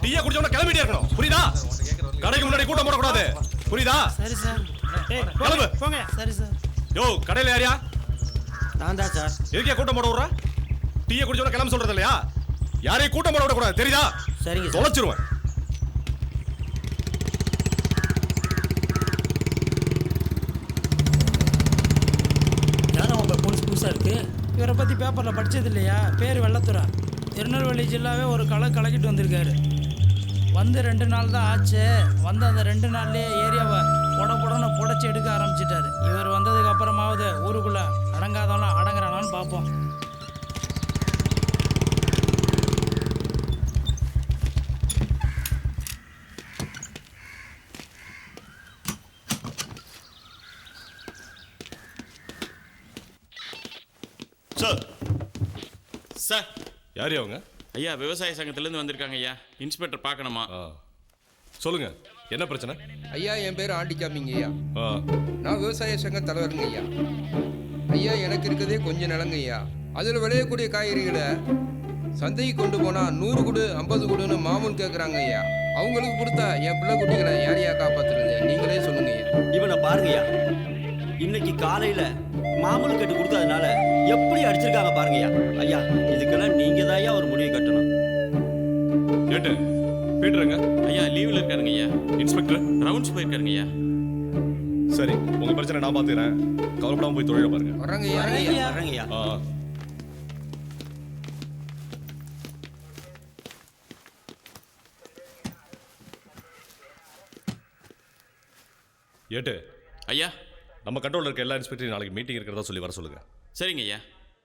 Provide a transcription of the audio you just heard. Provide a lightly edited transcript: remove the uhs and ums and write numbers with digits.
டீயை குடிச்சவன கிளம்பிட்டே இருக்கணும், புரியுதா? கடைக்கு முன்னாடி கூட்டம் போடக்கூடாது, புரியுதா? சரி சார். கிளம்பு. போங்க. சரி சார். யோ, கடையில யாரியா? நான் தான் சார். எதுக்கே கூட்டம் போட விடுற? டீயை குடிச்சவன கிளம்ப சொல்றது இல்லையா? யாரையும் கூட்டம் போட விடக்கூடாது, தெரியுதா? சரிங்க சார். தொலைச்சிருவேன். யாரும் உங்க போலீஸ் புதுசா இருக்கு. இவரை பத்தி பேப்பர்ல படிச்சது இல்லையா? பேர் வெள்ளத்துறை. திருநெல்வேலி ஜில்லாவே ஒரு கலக்கிட்டு வந்திருக்காரு. வந்து 2 நாள் தான் ஆச்சு. வந்து அந்த 2 நாள்லயே ஏரியாவை புடன்னு புடைச்சி எடுக்க ஆரம்பிச்சிட்டாரு. இவர் வந்ததுக்கு அப்புறமாவது ஊருக்குள்ள அடங்காதவனா அடங்குறானான்னு பார்ப்போம். சார் சார் யாரு அவங்க? ஐயா விவசாய சங்கத்திலேருந்து வந்திருக்காங்க ஐயா. இன்ஸ்பெக்டர் பார்க்கணுமா? சொல்லுங்க, என்ன பிரச்சனை? ஐயா, என் பேர் ஆண்டிக்காமிங்க ஐயா. ஆ, நான் விவசாய சங்க தலைவருங்க ஐயா. ஐயா, எனக்கு இருக்கிறதே கொஞ்சம் நிலங்க ஐயா. அதில் விளையக்கூடிய காய்கறிகளை சந்தைக்கு கொண்டு போனால் 100 கொடு 50 கொடுன்னு மாமூல் கேட்குறாங்க ஐயா. அவங்களுக்கு கொடுத்தா என் பிள்ளை குட்டிகளை யாரையா காப்பாற்றுறது? நீங்களே சொல்லுங்க ஐயா. இவனை பாருங்கய்யா, இன்னைக்கு காலையில மாமூல் கட்டு கொடுத்ததுனால எப்படி அடிச்சிருக்காங்க பாருங்கய்யா. ஐயா, இதுக்கெல்லாம் நீங்க தான் ஒரு முடிவு கட்டணும். ஏட்டு பீட்டருங்க. ஐயா லீவில் இருக்காருங்க ஐயா. இன்ஸ்பெக்டர் ரவுண்ட்ஸ் போயிருக்காருங்க ஐயா. சரி, உங்க பிரச்சனை நான் பாத்துக்கிறேன். கவலைப்படாம போய் தொழில பாருங்க. வர்றாங்க ஐயா. வரேங்கய்யா. ஏட்டு ஐயா நம்ம கண்ட்ரோல்ல இருக்க எல்லா இன்ஸ்பெக்டரையும் நாளைக்கு மீட்டிங் இருக்கிறதா சொல்லி வர சொல்லுங்க. சரிங்க ஐயா.